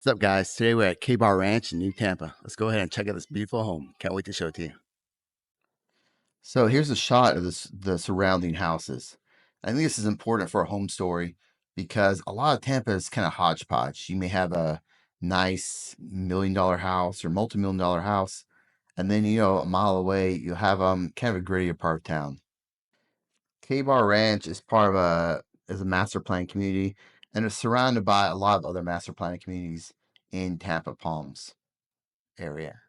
What's up, guys? Today we're at K-Bar Ranch in New Tampa. Let's go ahead and check out this beautiful home. Can't wait to show it to you. So here's a shot of the surrounding houses. I think this is important for a home story because a lot of Tampa is kind of hodgepodge. You may have a nice $1 million house or multi-million-dollar house, and then a mile away you have kind of a grittier part of town. K-Bar Ranch is part of a master plan community and is surrounded by a lot of other master plan communities in Tampa Palms area.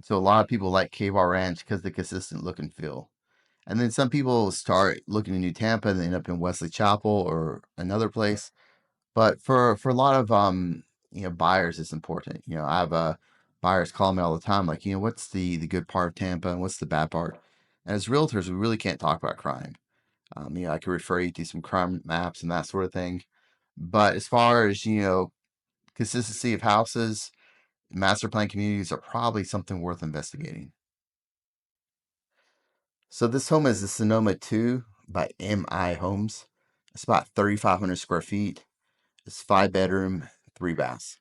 So a lot of people like Cave Ranch because of the consistent look and feel. And then some people start looking in New Tampa and they end up in Wesley Chapel or another place. But for a lot of buyers, it's important. I have buyers call me all the time, like, what's the good part of Tampa and what's the bad part? And as realtors, we really can't talk about crime. I could refer you to some crime maps and that sort of thing. But as far as consistency of houses, master plan communities are probably something worth investigating. So this home is the Sonoma 2 by MI Homes. It's about 3,500 square feet. It's 5 bedroom, 3 baths.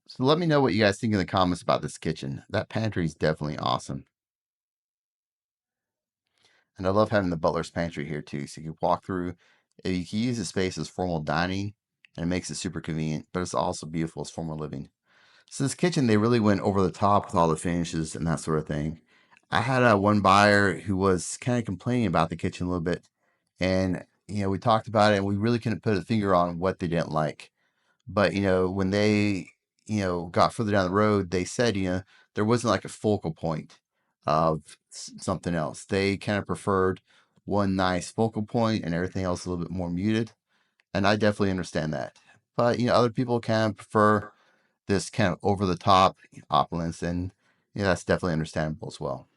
So let me know what you guys think in the comments about this kitchen. That pantry is definitely awesome. And I love having the butler's pantry here too. So you can walk through, you can use the space as formal dining and it makes it super convenient, but it's also beautiful as formal living. So this kitchen, they really went over the top with all the finishes and that sort of thing. I had one buyer who was kind of complaining about the kitchen a little bit, and we talked about it, and we really couldn't put a finger on what they didn't like. But when they got further down the road, they said there wasn't like a focal point of something else. They kind of preferred one nice focal point and everything else a little bit more muted, and I definitely understand that. But other people kind of prefer this kind of over the top opulence, and that's definitely understandable as well.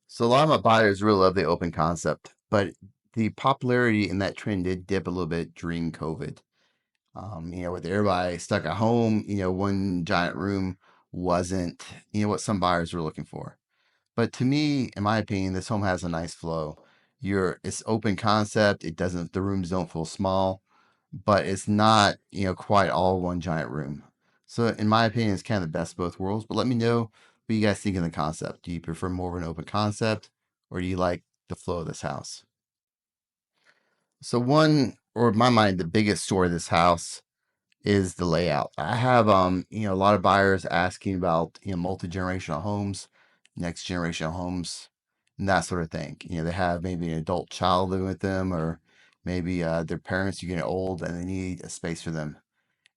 So a lot of my buyers really love the open concept, but the popularity in that trend did dip a little bit during COVID. With everybody stuck at home, one giant room wasn't, what some buyers were looking for. But to me, in my opinion, this home has a nice flow. It's open concept. It doesn't, the rooms don't feel small, but it's not, quite all one giant room. So in my opinion, it's kind of the best of both worlds. But let me know what you guys think of the concept. Do you prefer more of an open concept or do you like the flow of this house? So one, or in my mind, the biggest story of this house is the layout. I have a lot of buyers asking about, multi-generational homes, next generational homes, and that sort of thing. They have maybe an adult child living with them or maybe their parents are getting old and they need a space for them.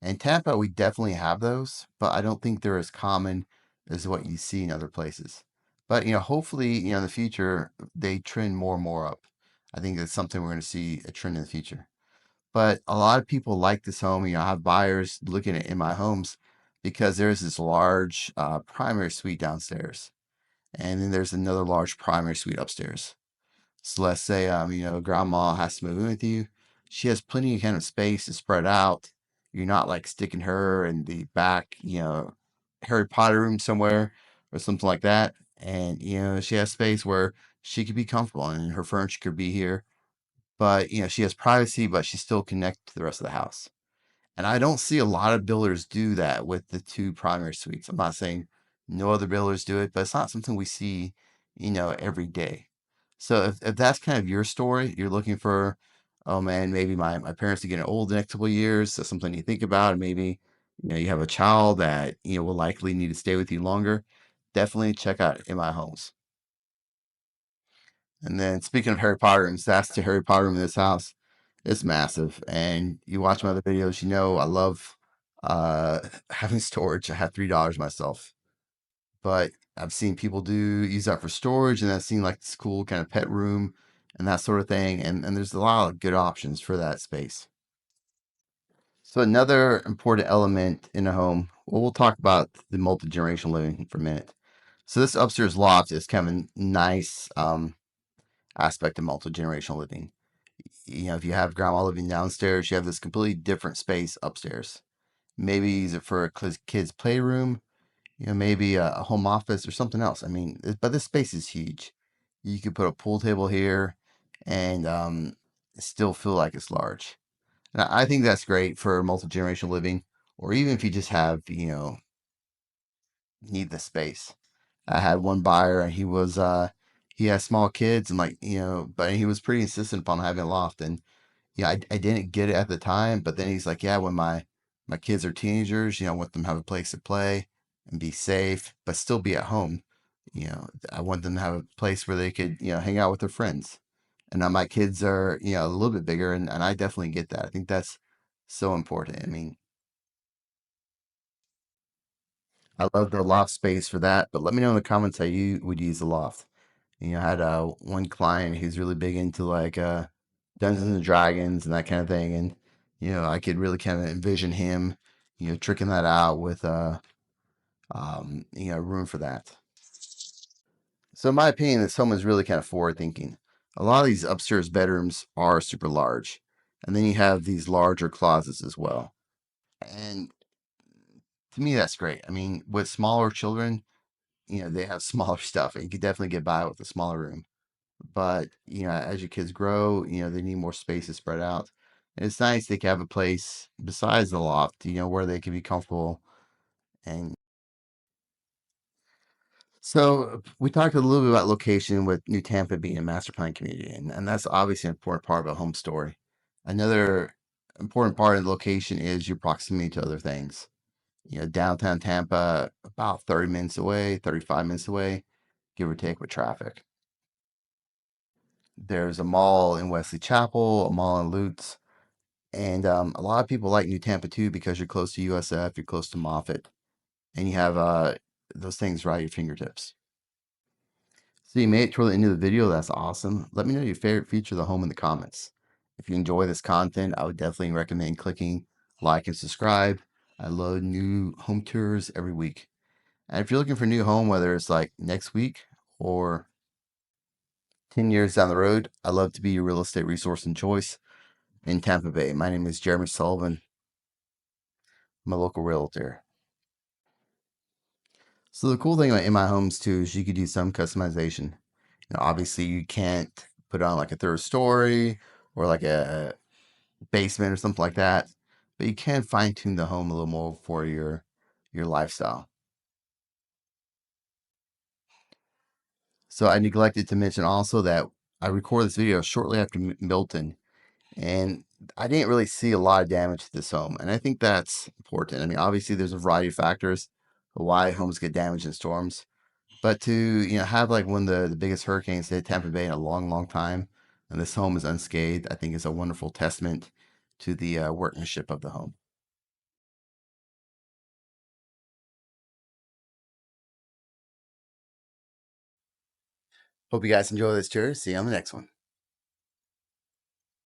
In Tampa, we definitely have those, but I don't think they're as common as what you see in other places. But hopefully, in the future, they trend more and more up. I think that's something we're going to see a trend in the future. But a lot of people like this home. I have buyers looking at in my homes because there's this large primary suite downstairs, and then there's another large primary suite upstairs. So let's say grandma has to move in with you. She has plenty of kind of space to spread out. You're not like sticking her in the back, Harry Potter room somewhere or something like that. And she has space where she could be comfortable and her furniture could be here. But she has privacy, but she's still connected to the rest of the house. And I don't see a lot of builders do that with the two primary suites. I'm not saying no other builders do it, but it's not something we see, every day. So if that's kind of your story, you're looking for, oh man, maybe my parents are getting old the next couple of years. That's something you think about. And maybe, you have a child that, will likely need to stay with you longer. Definitely check out MI Homes. And then speaking of Harry Potter rooms, that's the Harry Potter room in this house. It's massive. And you watch my other videos, I love uh having storage. I have $3 myself. But I've seen people use that for storage, and I've seen like this cool kind of pet room and that sort of thing. And there's a lot of good options for that space. So another important element in a home, well, we'll talk about the multi-generational living for a minute. So this upstairs loft is kind of a nice aspect of multi-generational living. If you have grandma living downstairs, you have this completely different space upstairs. Maybe use it for a kid's playroom, maybe a home office or something else. I mean, but this space is huge. You could put a pool table here and still feel like it's large. And I think that's great for multi-generational living, or even if you just have, need the space. I had one buyer and he has small kids and like, but he was pretty insistent upon having a loft. And yeah, I didn't get it at the time, but then he's like, yeah, when my kids are teenagers, I want them to have a place to play and be safe, but still be at home. I want them to have a place where they could, hang out with their friends. And now my kids are, a little bit bigger, and I definitely get that. I think that's so important. I mean, I love the loft space for that, but let me know in the comments how you would use the loft. I had one client who's really big into like Dungeons and Dragons and that kind of thing, and I could really kind of envision him, tricking that out with room for that. So in my opinion, this home is really kind of forward thinking. A lot of these upstairs bedrooms are super large, and then you have these larger closets as well. And to me, that's great. I mean, with smaller children, they have smaller stuff, and you could definitely get by with a smaller room. But as your kids grow, they need more space to spread out. And it's nice they can have a place besides the loft, where they can be comfortable. And so we talked a little bit about location with New Tampa being a master plan community, and that's obviously an important part of a home story. Another important part of the location is your proximity to other things. Downtown Tampa, about 30 minutes away, 35 minutes away, give or take with traffic. There's a mall in Wesley Chapel, a mall in Lutz. And a lot of people like New Tampa too because you're close to USF, you're close to Moffett, and you have those things right at your fingertips. So you made it toward the end of the video. That's awesome. Let me know your favorite feature of the home in the comments. If you enjoy this content, I would definitely recommend clicking like and subscribe. I load new home tours every week. And if you're looking for a new home, whether it's like next week or 10 years down the road, I'd love to be your real estate resource and choice in Tampa Bay. My name is Jeremy Sullivan. I'm a local realtor. So the cool thing about in my homes too is you could do some customization. Obviously you can't put on like a third story or like a basement or something like that, but you can fine tune the home a little more for your lifestyle. So I neglected to mention also that I recorded this video shortly after Milton, and I didn't really see a lot of damage to this home, and I think that's important. I mean, obviously there's a variety of factors of why homes get damaged in storms. But to have like one of the biggest hurricanes to hit Tampa Bay in a long, long time, and this home is unscathed, I think is a wonderful testament to the workmanship of the home. Hope you guys enjoy this tour. See you on the next one.